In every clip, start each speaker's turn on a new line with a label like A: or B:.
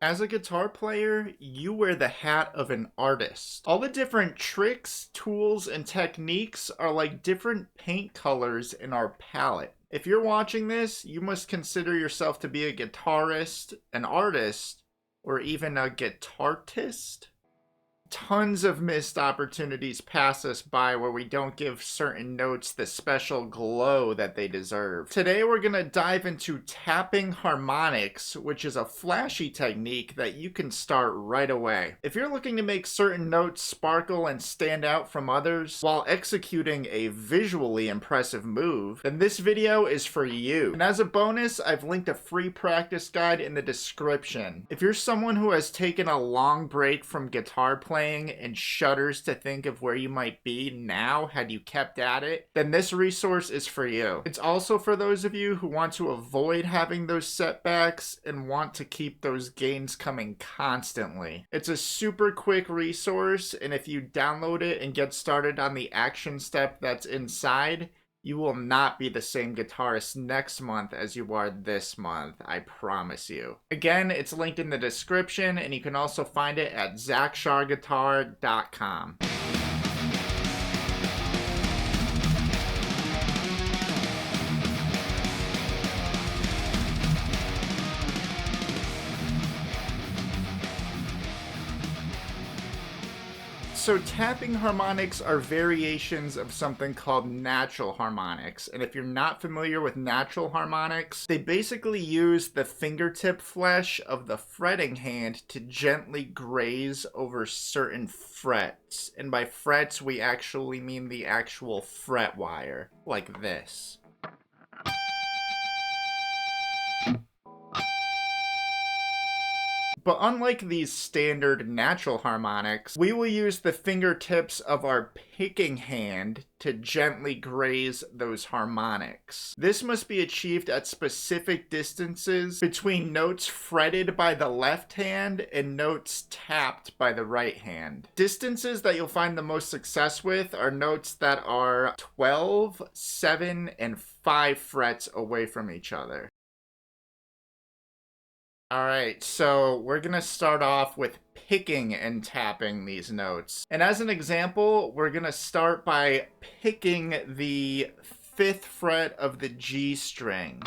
A: As a guitar player, you wear the hat of an artist. All the different tricks, tools, and techniques are like different paint colors in our palette. If you're watching this, you must consider yourself to be a guitarist, an artist, or even a guitartist. Tons of missed opportunities pass us by where we don't give certain notes the special glow that they deserve. Today we're going to dive into tapping harmonics, which is a flashy technique that you can start right away. If you're looking to make certain notes sparkle and stand out from others while executing a visually impressive move, then this video is for you. And as a bonus, I've linked a free practice guide in the description. If you're someone who has taken a long break from guitar playing and shudders to think of where you might be now had you kept at it, then this resource is for you. It's also for those of you who want to avoid having those setbacks and want to keep those gains coming constantly. It's a super quick resource, and if you download it and get started on the action step that's inside, you will not be the same guitarist next month as you are this month, I promise you. Again, it's linked in the description, and you can also find it at ZachCharGuitar.com. So tapping harmonics are variations of something called natural harmonics. And if you're not familiar with natural harmonics, they basically use the fingertip flesh of the fretting hand to gently graze over certain frets. And by frets, we actually mean the actual fret wire, like this. But unlike these standard natural harmonics, we will use the fingertips of our picking hand to gently graze those harmonics. This must be achieved at specific distances between notes fretted by the left hand and notes tapped by the right hand. Distances that you'll find the most success with are notes that are 12, 7, and 5 frets away from each other. Alright, so we're going to start off with picking and tapping these notes. And as an example, we're going to start by picking the 5th fret of the G string.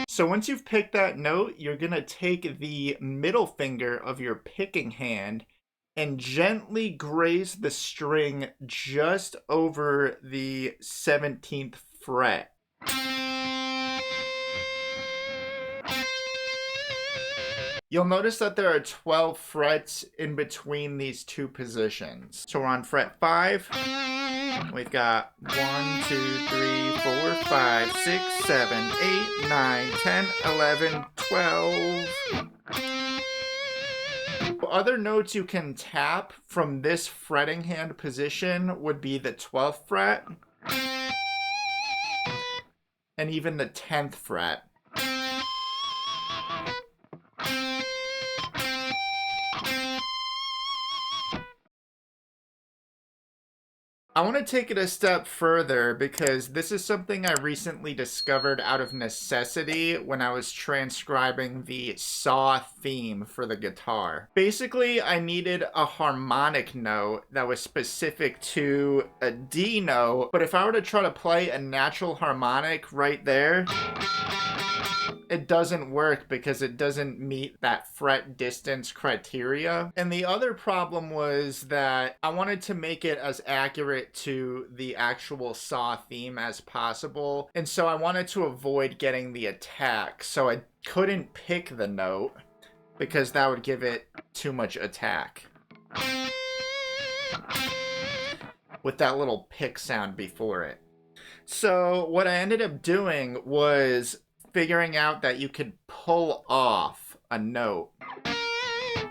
A: So once you've picked that note, you're going to take the middle finger of your picking hand and gently graze the string just over the 17th fret. You'll notice that there are 12 frets in between these two positions. So we're on fret 5. We've got 1, 2, 3, 4, 5, 6, 7, 8, 9, 10, 11, 12. Other notes you can tap from this fretting hand position would be the 12th fret and even the 10th fret. I want to take it a step further because this is something I recently discovered out of necessity when I was transcribing the saw theme for the guitar. Basically, I needed a harmonic note that was specific to a D note, but if I were to try to play a natural harmonic right there, it doesn't work because it doesn't meet that fret distance criteria. And the other problem was that I wanted to make it as accurate to the actual saw theme as possible. And so I wanted to avoid getting the attack. So I couldn't pick the note because that would give it too much attack with that little pick sound before it. So what I ended up doing was figuring out that you could pull off a note.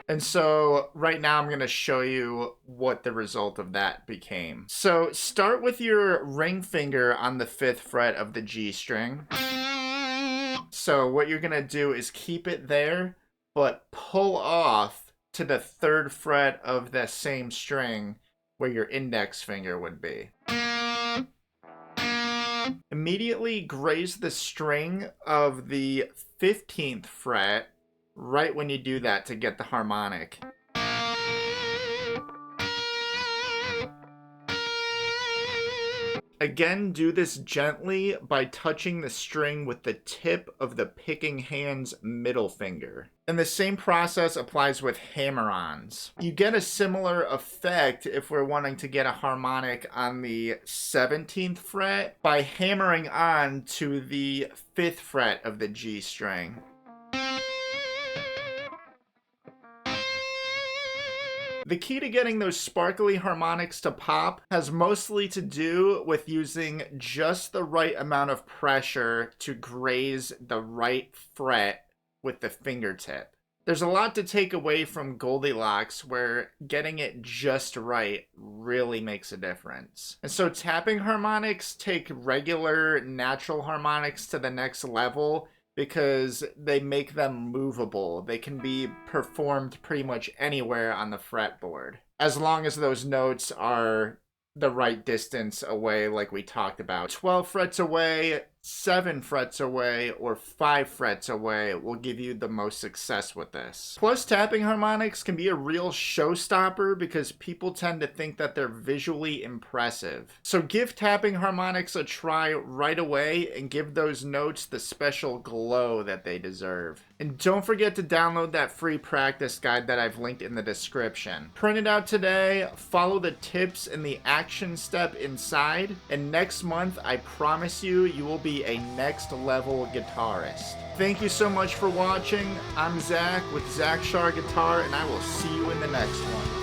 A: And so right now I'm going to show you what the result of that became. So start with your ring finger on the 5th fret of the G string. So what you're going to do is keep it there, but pull off to the 3rd fret of the same string where your index finger would be. Immediately graze the string of the 15th fret right when you do that to get the harmonic. Again, do this gently by touching the string with the tip of the picking hand's middle finger. And the same process applies with hammer-ons. You get a similar effect if we're wanting to get a harmonic on the 17th fret by hammering on to the 5th fret of the G string. The key to getting those sparkly harmonics to pop has mostly to do with using just the right amount of pressure to graze the right fret with the fingertip. There's a lot to take away from Goldilocks where getting it just right really makes a difference. And so tapping harmonics take regular natural harmonics to the next level because they make them movable. They can be performed pretty much anywhere on the fretboard, as long as those notes are the right distance away, like we talked about. 12 frets away, 7 frets away, or 5 frets away will give you the most success with this. Plus, tapping harmonics can be a real showstopper because people tend to think that they're visually impressive. So give tapping harmonics a try right away and give those notes the special glow that they deserve. And don't forget to download that free practice guide that I've linked in the description. Print it out today, follow the tips and the action step inside, and next month, I promise you, you will be a next level guitarist. Thank you so much for watching. I'm Zach with Zach Char Guitar, and I will see you in the next one.